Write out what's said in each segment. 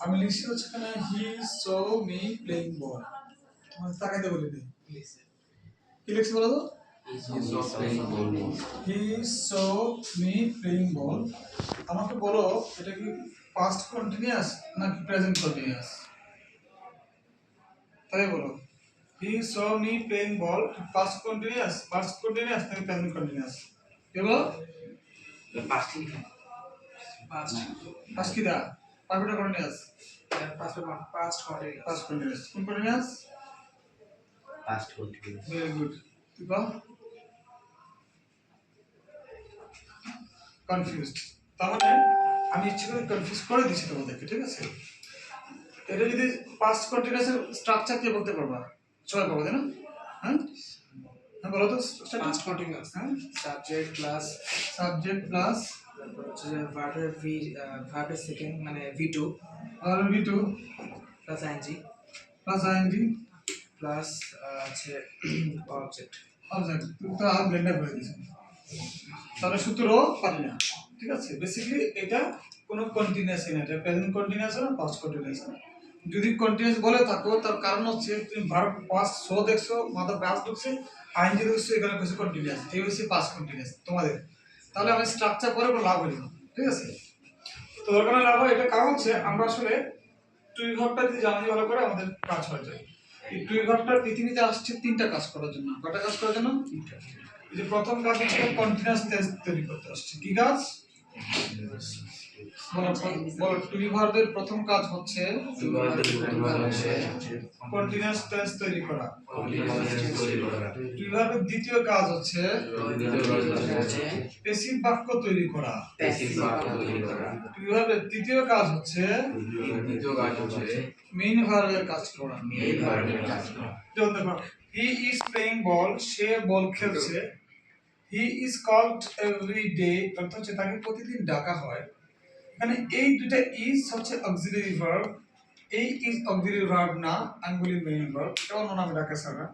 আমি লিখছি হচ্ছে এখানে he saw me playing ball. তাকাইতে বলি নেই কি লিখছি বলো তো? He saw me playing ball. আমাকে বলো এটা কি পাস্ট কন্টিনিউয়াস নাকি প্রেজেন্ট কন্টিনিউয়াস? তাই বলো he saw me playing ball past continuous নাকি প্রেজেন্ট কন্টিনিউয়াস? কি বলো? পাস্ট কি the perfect continuous past continuous past continuous কোন continuous? Past continuous very good. তুই বল কনফিউজড। তার মানে আমি ইচ্ছে করে কনফিউজ করে দিচ্ছি তোমাদেরকে, ঠিক আছে? এটা যদি পাস্ট কন্টিনিউয়াসের স্ট্রাকচার কে বলতে পারবা? সবাই পারবে তাই না? হ্যাঁ হ্যাঁ বলো তো। পাস্ট কন্টিনিউয়াস হ্যাঁ সাবজেক্ট প্লাস তারপর হচ্ছে যে ভার্বের সেকেন্ড মানে v2 v2 plus ing plus আছে অবজেক্ট তো ব্লেন্ডার করে দিয়েছি। তাহলে সূত্র পারি না, ঠিক আছে? বেসিক্যালি এটা কোনো কন্টিনিউয়াস না, এটা প্রেজেন্ট কন্টিনিউয়াস না পাস্ট কন্টিনিউয়াস না। যদি কন্টিনিউয়াস বলে থাকো তার কারণ হচ্ছে তুমি ভার্ব পাস্ট সো দেখছো, মাদার পাস্ট ঢুকছে, আইএনজি দেখছো, এখানে কিছু কন্টিনিউয়াস, এই হচ্ছে পাস্ট কন্টিনিউয়াস তোমাদের। তাহলে আমি স্ট্রাকচার করে কোনো লাভ হইল না, ঠিক আছে? তো ওর কারণে লাভ হয় এটা কারণ হচ্ছে আমরা আসলে টুই ভার্বটা যদি জানি ভালো করে আমাদের কাজ হয়ে যায়। এই টুই ভার্বটা পৃথিবীতে আসছে তিনটা কাজ করার জন্য। কয়টা কাজ করার জন্য? তিনটা। এই যে প্রথম কাজ হচ্ছে কন্টিনিউয়াস টেন্স তৈরি করতে আসছে। কি কাজ? বলো টুই ভার্বের প্রথম কাজ হচ্ছে কন্টিনিউয়াস টেন্স তৈরি করা। টুই ভার্বের দ্বিতীয় কাজ হচ্ছে প্যাসিভ বাক্য তৈরি করা। টুই ভার্বের তৃতীয় কাজ হচ্ছে মেইন ভার্বের কাজ করা। হি ইজ প্লেইং বল, সে বল খেলছে। He is called every day, অর্থ হচ্ছে তাকে প্রতিদিন ডাকা হয়। এখানে এই দুটো ইজ হচ্ছে অক্সিলারি ভার্ব, এই ইজ অক্সিলারি ভার্ব না, আমি বলি মেইন ভার্ব। এটা অন্য নামে ডাকে স্যাররা।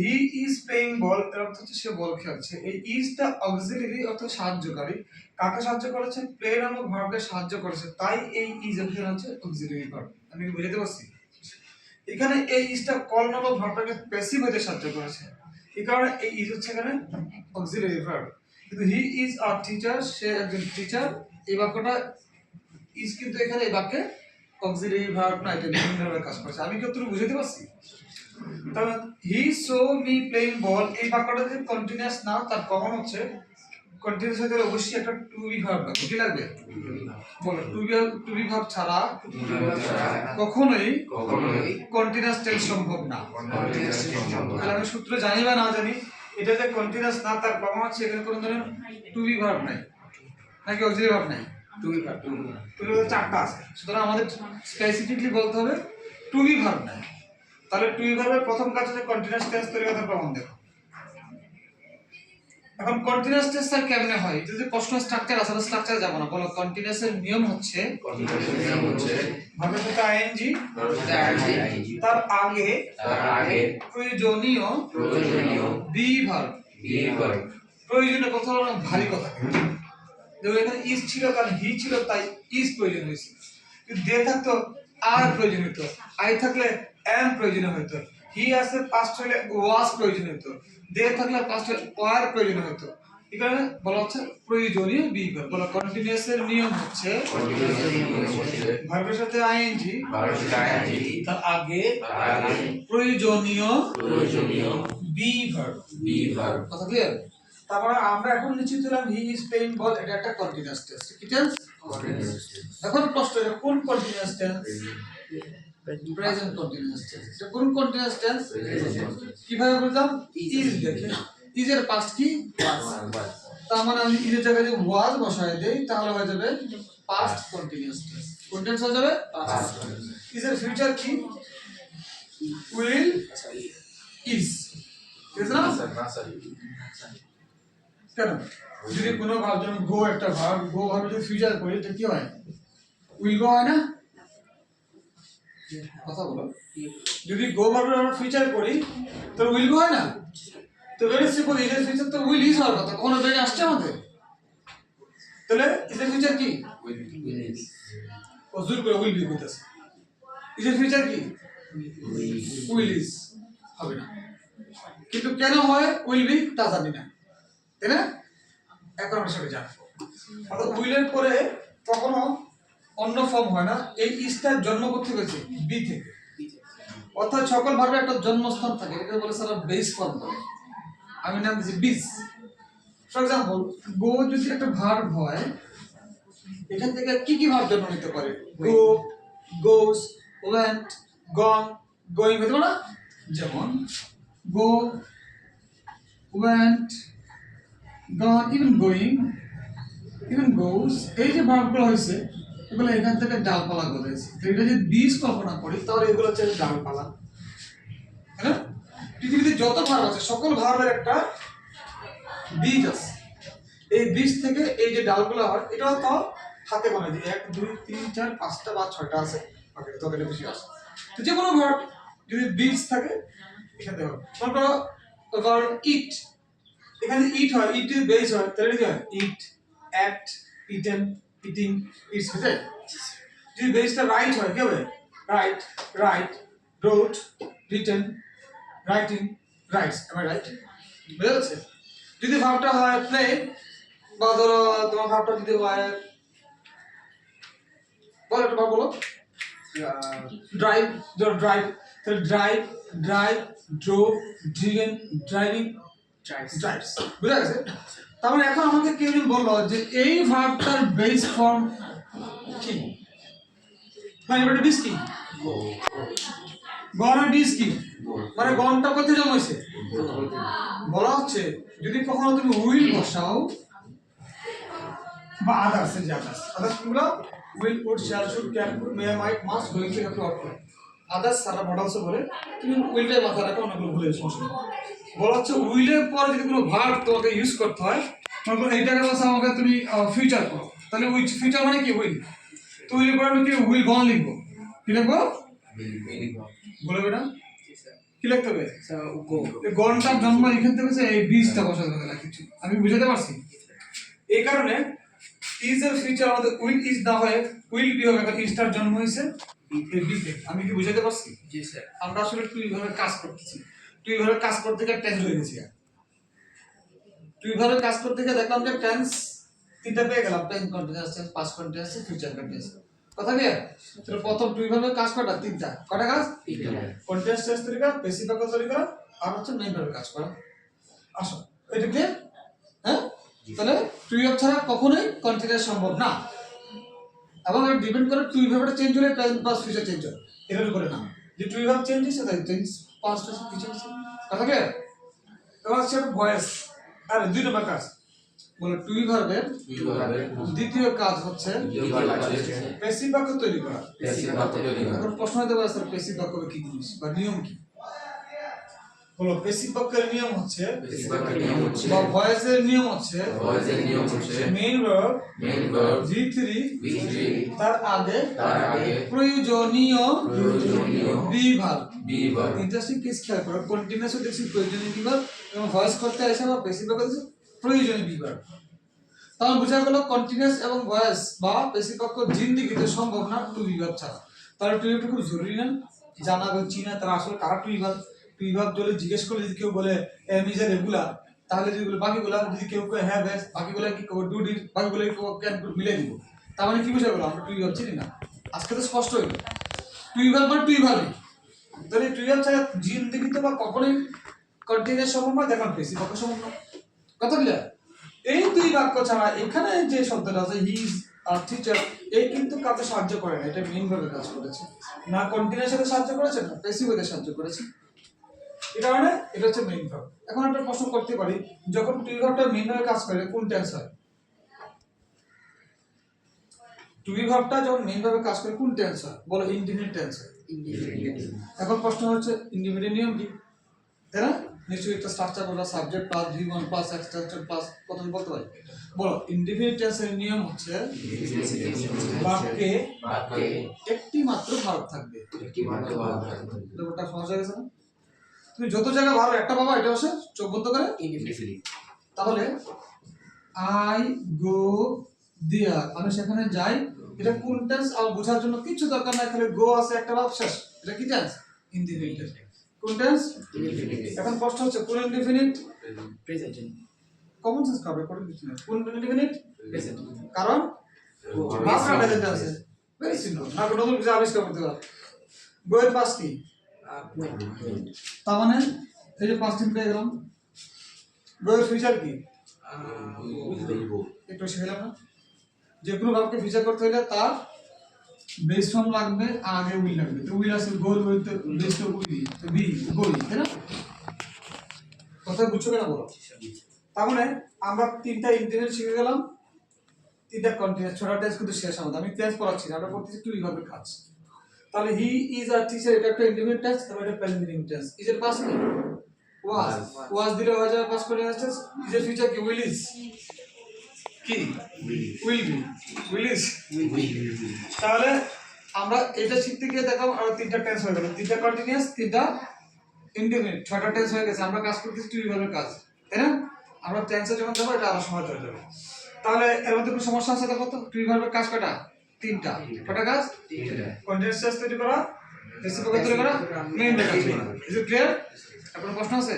হি ইজ প্লেইং বল এর অর্থ হচ্ছে সে বল খেলছে। এই ইজটা অক্সিলারি অর্থ সাহায্যকারী। কাকে সাহায্য করেছে? প্লে নামক ভার্বকে সাহায্য করেছে, তাই এই ইজ এখানে হচ্ছে অক্সিলারি ভার্ব। আমি কি বুঝাতে পারছি? এখানে এই ইজটা কল নামক ভার্বটাকে প্যাসিভ হতে সাহায্য করেছে, এই কারণে এই ইজ হচ্ছে এখানে অক্সিলারি ভার্ব। কিন্তু হি ইজ আ টিচার, সে একজন টিচার, এই বাক্যটা ইজ কিন্তু এখানে এই বাক্যে অক্সিলারি ভার্ব না, এটা মেইন ভার্বের কাজ করেছে। আমি কি একটু বুঝাতে পারছি? তাহলে হি সো মি প্লেইং বল, এই বাক্যটা যদি কন্টিনিউয়াস না, তার প্রমাণ হচ্ছে কন্টিনিউয়াস হতে অবশ্যই একটা টু বি ভার্ব লাগবে। কি লাগবে? বলো টু বি ভার্ব ছাড়া কখনোই কন্টিনিউয়াস টেন্স সম্ভব না। তাহলে আমি সূত্র জানি বা না জানি, এটা যে কন্টিনিউয়াস না তার প্রমাণ হচ্ছে এখানে কোনো ধরনের টু বি ভার্ব নাই, নাকি অক্সিলারি ভার্ব নাই। টু বি ভার্ব চারটা আছে, সুতরাং আমাদের স্পেসিফিকলি বলতে হবে টু বি ভার্ব নাই। তাহলে টু বি ভার্বের প্রথম কাজ হচ্ছে কন্টিনিউয়াস টেন্স তৈরি করার প্রমাণ দেখো। এখন কন্টিনিউয়াস টেন্স আর কেমনে হয়? যদি প্রশ্ন স্ট্রাকচার আছে, স্ট্রাকচারে যাব না। বলো কন্টিনিউয়াস এর নিয়ম হচ্ছে ভার্বের সাথে আইএনজি, তার আগে প্রয়োজনীয় বি ভার্ব। প্রয়োজনীয় কথা হলো ভারী কথা, যেমন এখানে ইজ ছিল কারণ হি ছিল তাই ইজ প্রয়োজন হয়েছে। যদি দে থাকতো আর প্রয়োজন হতো, আই থাকলে এম প্রয়োজন হতো, হি আছে পাস্ট হলে ওয়াজ প্রয়োজন হতো, দে থাকলে পাস্ট হলে ওয়ার প্রয়োজন হতো। এখানে বলা হচ্ছে প্রয়োজনীয় বি ভার্ব। বলো কন্টিনিউয়াস এর নিয়ম হচ্ছে ভার্বের সাথে আইএনজি, তার আগে প্রয়োজনীয় বি ভার্ব। কথা ক্লিয়ার? তারপরে আমরা এখন নিশ্চিত হলাম হি ইজ প্লেইং বল, এটা একটা কন্টিনিউয়াস টেন্স। কি টেন্স? এখন প্রশ্ন, এটা কোন continuous tense? Present continuous tense. এটা কোন কন্টিনিউয়াস টেন্স? কিভাবে বুঝলাম? ইজ দেখে। ইজ এর পাস্ট কি? ওয়াজ। তার মানে আমি ইজের জায়গায় যদি ওয়াজ বসায় দেই তাহলে হয়ে যাবে পাস্ট কন্টিনিউয়াস টেন্স। কোন টেন্স হয়ে যাবে? পাস্ট। ইজ এর ফিউচার কি? Will, is. ঠিক আছে না? কেন? যদি কোনো ভার্ব, যেমন গো একটা ভার্ব, গো ভার্ব যদি ফিউচার করি এটা কি হয়? উইল গো হয় না? কথা বলো। যদি গো ভার্বের আমরা ফিউচার করি তো উইল গো হয় না? তো ভেরি সিম্পল, ইজ এর ফিউচার তো উইল ইজ হওয়ার কথা। কখনো বেরিয়ে আসছে আমাদের? তাহলে ইজের ফিউচার কি will is অজুর করে উইল বি কইতাছে ইজের ফিউচার কি উইল ইজ হবে না কিন্তু কেন হয় উইল বি তা জানি না তাই না এখন আমরা সেটা জানবো অর্থাৎ উইলের পরে কখনো অন্য ফর্ম হয় না এই ইজটার জন্ম করতে হয়েছে বি থেকে অর্থাৎ সকল ভার্বের একটা জন্মস্থান থাকে এটা বলে স্যার বেস ফর্ম বলে আমি নাম দিয়েছি বিস ফর এক্সাম্পল গো যদি একটা ভার্ব হয় এখান থেকে কি কি ভার্ব জন্ম নিতে পারে গো গোস ওয়েন্ট গন গোয়িং হতে পারে না যেমন go went gone even going even goes এই যে ভার্বগুলো হয়েছে এগুলো এখান থেকে ডালপালা করেছে তো এটা যদি বীজ কল্পনা করি তাহলে এগুলো হচ্ছে ডালপালা হ্যাঁ পৃথিবীতে যত ভার্ব আছে সকল ভার্বের একটা বীজ আছে এই বীজ থেকে এই যে ডালগুলো হয় এটাও তো হাতে বানাই দিই 1 2 3 4 5টা বা 6টা আছে ওকে তো এটা বেশি আছে তো যে কোনো ভার্ব যদি বীজ থাকে এখানে হবে মনে করো ভার্ব ইট এখানে ইট হয় ইট এর বেস হয় তাহলে কি হয় eat ate eaten eating eats বুঝে যদি বেসটা রাইট হয় কি হবে write write wrote written writing writes am I right বুঝা যাচ্ছে যদি ভার্বটা হয় প্লে বা ধরো তোমার ভার্বটা যদি হয় বলো একটা ভার্ব বলো ড্রাইভ ধরো ড্রাইভ তাহলে drive drive drove driven driving drives বুঝা গেছে তার মানে এখন আমাকে কেউ যদি বললো যে এই ভার্বটার বেস ফর্ম কি মানে এটা বিস কি গন আর বিস কি মানে গনটা কোথায় জন্মাইছে বলা হচ্ছে যদি কখনো তুমি উইল বসাও বা আদার্স এর যে আদার্স গুলো will would shall should can could may might must going থেকে একটু অর্থ আদার্স সারা মডেলসে বলে তুমি উইলটাই মাথায় রাখো অনেকগুলো ভুলে সমস্যা নেই বলা হচ্ছে উইলের পরে যদি কোনো ভার্ব তোমাকে ইউজ করতে হয় তখন এইটাকে বলছে আমাকে তুমি ফিউচার করো তাহলে উইচ ফিউচার মানে কি উইল তো উইলের পরে আমি কি উইল গন লিখবো কি লিখবো বলে বেটা কি লিখতে হবে এই গনটার জন্ম এখান থেকে হচ্ছে এই বীজটা বসাতে হবে না কিছু আমি বুঝাতে পারছি এই কারণে ইজ এর ফিউচার আমাদের উইল ইজ না হয়ে উইল বি হবে কারণ ইজটার জন্ম হয়েছে বি থেকে আমি কি বুঝাতে পারছি জি স্যার আমরা আসলে তুই ভাবে কাজ করতেছি তুই ভাবে কাজ করতে গিয়ে টেন্স হয়ে গেছি তুই ভাবে কাজ করতে গিয়ে দেখলাম যে টেন্স তিনটা পেয়ে গেলাম present continuous tense past continuous future continuous কথা কি তাহলে প্রথম তুই ভাবে কাজ করা তিনটা কটা কাজ কন্টিনিউয়াস টেন্স তরিকা বেসিক বাক্য তরিকা আর হচ্ছে মেইন ভাবে কাজ করা আসো এটা কি হ্যাঁ তাহলে তুই ছাড়া কখনোই কন্টিনিউয়াস সম্ভব না এবং এটা ডিপেন্ড করে তুই ভাবেটা চেঞ্জ হলে প্রেজেন্ট পাস্ট ফিউচার চেঞ্জ হয় এর উপরে না যে তুই ভাব চেঞ্জ হচ্ছে তাই চেঞ্জ পাস্ট ফিউচার কথা কি এবার হচ্ছে ভয়েস আর দুই নম্বর কাজ বলে টুই ভার্বের দ্বিতীয় কাজ হচ্ছে প্যাসিভ বাক্য তৈরি করা এখন প্রশ্ন হতে পারে স্যার প্যাসিভ বাক্য কি জিনিস বা নিয়ম কি বলো প্যাসিভ বাক্যের নিয়ম হচ্ছে বা ভয়েসের নিয়ম হচ্ছে মেইন ভার্ব V3 তার আগে প্রয়োজনীয় বি ভার্ব ইন্টারেস্টিং কেস খেয়াল করো কন্টিনিউয়াস দেখছি প্রয়োজনীয় বি ভার্ব এবং ভয়েস করতে আসে বা প্যাসিভ বাক্য দেখছি প্রয়োজনীয় বি ভার্ব তাহলে বোঝা গেল কন্টিনিউয়াস এবং ভয়েস বা প্যাসিভ বাক্য জিন্দেগিতে সম্ভব না টু বি ভার্ব ছাড়া তাহলে টু ভার্বটা খুব জরুরি না জানা এবং চিনা তারা আসলে কারা টু ভার্ব টু ভার্ব যদি জিজ্ঞেস করলে যদি কেউ বলে এম ইজ এ রেগুলার তাহলে যদি বাকিগুলো যদি কেউ হ্যাভ হ্যাজ বাকিগুলো কি ডু ডিড বাকিগুলো ক্যান মিলে দিব তার মানে কি বুঝা গেল আমরা টু ভার্ব চিনি না আজকে তো স্পষ্ট হইল টু ভার্ব মানে টু ভার্বই তাহলে টু ভার্ব ছাড়া জিন্দেগিতে বা কখনোই কন্টিনিউয়াস সম্ভব না দেখুন প্যাসিভ বাক্য সম্ভব না কথা বুঝলে এই দুই বাক্য ছাড়া এখানে যে শব্দটা আছে হি ইজ আর টিচার এই কিন্তু কাউকে সাহায্য করে না এটা মেইন ভাবে কাজ করেছে না কন্টিনিউয়াস সাথে সাহায্য করেছে না প্যাসিভ ওয়ে সাহায্য করেছে এই কারণে এটা হচ্ছে মেইন ভার্ব এখন একটা প্রশ্ন করতে পারি যখন টু ভার্বটা মেইন ভাবে কাজ করে কোন টেন্স হয় টু ভার্বটা যখন মেইন ভাবে কাজ করে কোন টেন্স হয় বলো ইনডিফিনিট টেন্স হয় এখন প্রশ্ন হচ্ছে ইনডিফিনিট নিয়ম কি তাই না নিশ্চয়ই একটা স্ট্রাকচার বলা subject plus V1 plus extension plus কত বলতে পারি বলো ইনডিফিনিট টেন্সের নিয়ম হচ্ছে বাক্যে একটি মাত্র ভার্ব থাকবে ব্যাপারটা সহজ হয়ে গেছে না তুমি যত জায়গায় ভার্ব একটা পাবা এটা হচ্ছে চোখ বন্ধ করে তাহলে আই গো দেয়ার, আমি সেখানে যাই। এটা কোন টেন্স আর বোঝার জন্য কিছু দরকার নাই, খালি গো আছে একটা ভাব শেষ। এটা কি টেন্স? Indefinite tense. কোন টেন্স? এখন প্রশ্ন হচ্ছে কোন indefinite? Present common sense cover করে দিচ্ছি না। কোন ইনডিফিনিট? প্রেজেন্ট কারণ ভাবটা প্রেজেন্ট আছে। ভেরি সিম্পল, না কোনো নতুন কিছু আবিষ্কার করতে পারো। গোয়ের পাস কি? ওয়েন্ট তার মানে এই যে পাঁচ দিন পেয়ে গেলাম। গোয়ের ফিউচার কি? একটু শিখলাম না, যে কোনো ভাবকে ফিচার করতে হলে তার বেস ফর্ম লাগবে আর আগে উইল লাগবে। তো উইল আছে গোল উইল, তো বেস তো উইল, তো বি গোল, তাই না? কথা বুঝছো কেন বলো? তার মানে আমরা তিনটা ইন্টারনেট শিখে গেলাম, তিনটা কন্টিনিউয়াস ছোট টেস্ট কিন্তু শেষ আমাদের। আমি টেস্ট পড়াচ্ছি না, আমরা পড়তেছি কি ভাবে কাজ। তাহলে হি ইজ আ টিচার, এটা একটা ইন্টারমিডিয়েট টেস্ট, তারপর এটা প্রেজেন্ট টেন্স। ইজ এর পাস কি? ওয়াজ। ওয়াজ দিলে হয়ে যাবে পাস কন্টিনিউয়াস টেন্স। ইজ এর ফিউচার কি? উইল ইজ কি? Will be. Will is. তাহলে আমরা এটা শিখতে গিয়ে দেখলাম আর তিনটা টেন্স হয়ে গেল, তিনটা কন্টিনিউয়াস, তিনটা ইনডিফিনিট, ছয়টা টেন্স হয়ে গেছে। আমরা কাজ করতেছি টু ভাবে কাজ, তাই না? আমরা টেন্সে যখন যাবো এটা আরো সহজ হয়ে যাবে। তাহলে এর মধ্যে কোনো সমস্যা আছে দেখো তো? টু ভাবে কাজ কয়টা? তিনটা। কয়টা কাজ? কন্টিনিউয়াস টেন্স তৈরি করা, রেসিপ্রোকাল তৈরি করা, মেইন কাজ করা। Is it clear? আপনার প্রশ্ন আছে?